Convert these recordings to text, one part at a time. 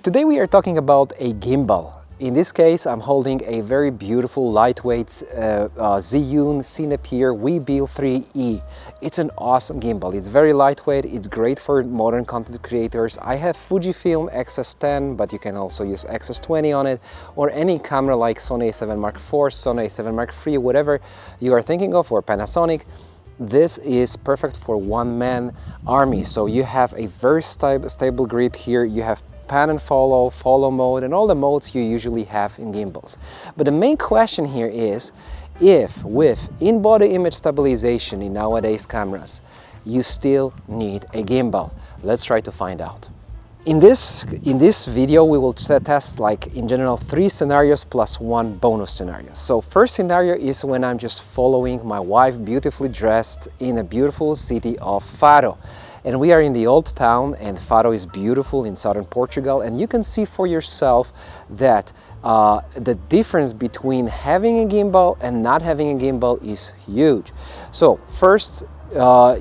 Today we are talking about a gimbal. In this case, I'm holding a very beautiful, lightweight Zhiyun CinePeer Weebill 3E. It's an awesome gimbal. It's very lightweight. It's great for modern content creators. I have Fujifilm X-S10, but you can also use X-S20 on it, or any camera like Sony A7 Mark IV, Sony A7 Mark III, whatever you are thinking of, or Panasonic. This is perfect for one-man army. So you have a very stable grip here. You have pan and follow mode, and all the modes you usually have in gimbals. But the main question here is, if with in-body image stabilization in nowadays cameras, you still need a gimbal. Let's try to find out. In this video, we will test, like in general, 3 scenarios plus 1 bonus scenario. So first scenario is when I'm just following my wife, beautifully dressed in a beautiful city of Faro. And we are in the old town, and Faro is beautiful in southern Portugal, and you can see for yourself that the difference between having a gimbal and not having a gimbal is huge. So first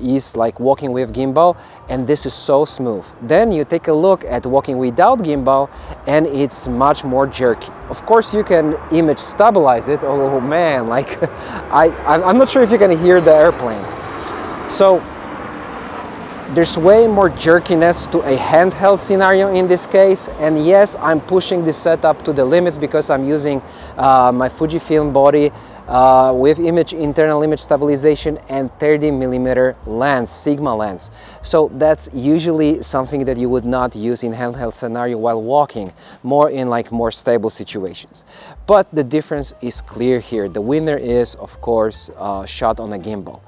is like walking with gimbal, and this is so smooth. Then you take a look at walking without gimbal, and it's much more jerky. Of course, you can image stabilize it. Oh man, like I'm not sure if you can hear the airplane. So there's way more jerkiness to a handheld scenario in this case, and yes, I'm pushing this setup to the limits because I'm using my Fujifilm body with internal image stabilization and 30mm lens, Sigma lens. So that's usually something that you would not use in handheld scenario while walking, more in like more stable situations. But the difference is clear here. The winner is, of course, shot on a gimbal.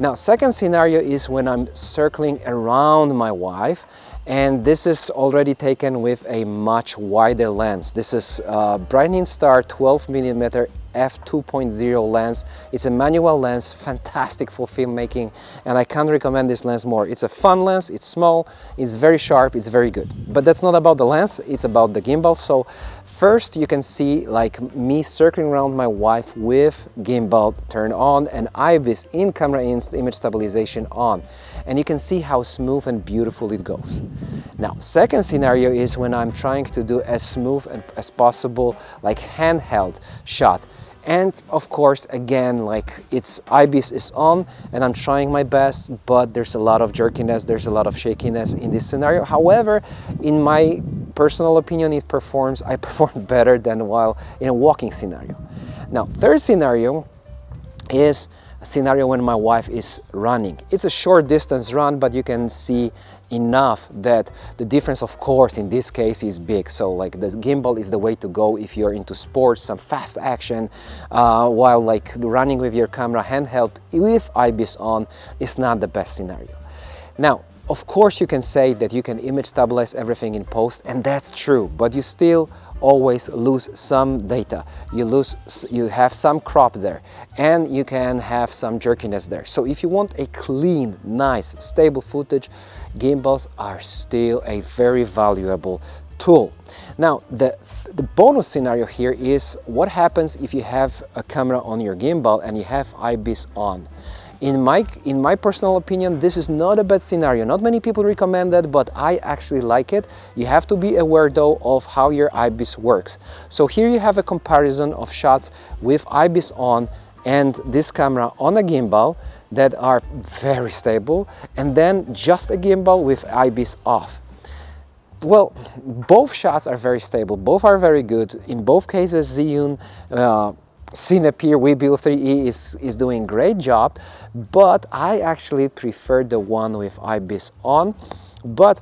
Now, second scenario is when I'm circling around my wife, and this is already taken with a much wider lens. This is BRIGHTIN 12mm f2.0 lens. It's a manual lens, fantastic for filmmaking, and I can't recommend this lens more. It's a fun lens, it's small, it's very sharp, it's very good. But that's not about the lens, it's about the gimbal. So first you can see like me circling around my wife with gimbal turned on and IBIS in-camera image stabilization on. And you can see how smooth and beautiful it goes. Now, second scenario is when I'm trying to do as smooth as possible, like handheld shot. And of course, again, like it's IBIS is on and I'm trying my best, but there's a lot of jerkiness, there's a lot of shakiness in this scenario. However, in my personal opinion, I perform better than while in a walking scenario. Now, third scenario is a scenario when my wife is running. It's a short distance run, but you can see enough that the difference, of course, in this case is big. So like the gimbal is the way to go if you're into sports, some fast action, while like running with your camera handheld with IBIS on is not the best scenario. Now, of course, you can say that you can image stabilize everything in post, and that's true, but you still always lose some data. You have some crop there, and you can have some jerkiness there. So if you want a clean, nice, stable footage, gimbals are still a very valuable tool. Now, the bonus scenario here is what happens if you have a camera on your gimbal and you have IBIS on. In my personal opinion, this is not a bad scenario. Not many people recommend that, but I actually like it. You have to be aware though of how your IBIS works. So here you have a comparison of shots with IBIS on and this camera on a gimbal that are very stable, and then just a gimbal with IBIS off. Well, both shots are very stable, both are very good. In both cases, Zhiyun CinePeer Weebill 3E is doing a great job, but I actually prefer the one with IBIS on. But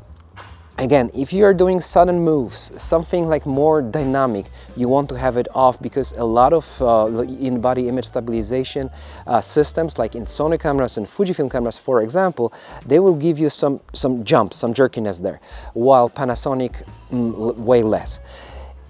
again, if you are doing sudden moves, something like more dynamic, you want to have it off, because a lot of in-body image stabilization systems, like in Sony cameras and Fujifilm cameras, for example, they will give you some jumps, some jerkiness there, while Panasonic way less.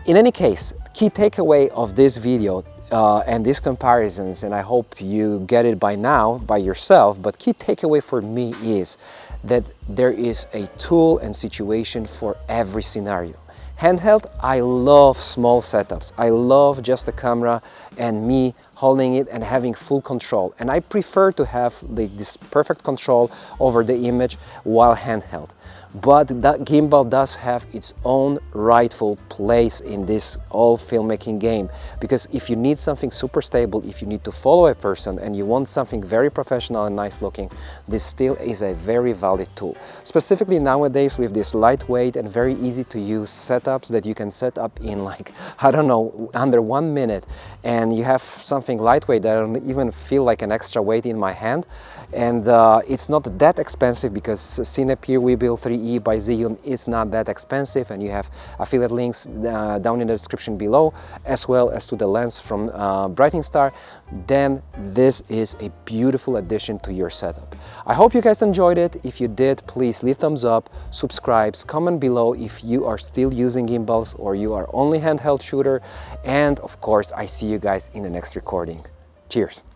In any case, key takeaway of this video and these comparisons, and I hope you get it by now by yourself, but key takeaway for me is that there is a tool and situation for every scenario. Handheld, I love small setups. I love just a camera and me holding it and having full control. And I prefer to have this perfect control over the image while handheld. But that gimbal does have its own rightful place in this whole filmmaking game, because if you need something super stable, if you need to follow a person and you want something very professional and nice looking, this still is a very valid tool. Specifically nowadays with this lightweight and very easy to use setups that you can set up in like, I don't know, under 1 minute, and you have something lightweight that I don't even feel like an extra weight in my hand. And it's not that expensive, because CinePeer Weebill 3E by Zhiyun is not that expensive, and you have affiliate links down in the description below, as well as to the lens from BRIGHTIN. Then this is a beautiful addition to your setup. I hope you guys enjoyed it. If you did, please leave thumbs up, subscribe, comment below if you are still using gimbals or you are only handheld shooter, and of course I see you guys in the next recording. Cheers!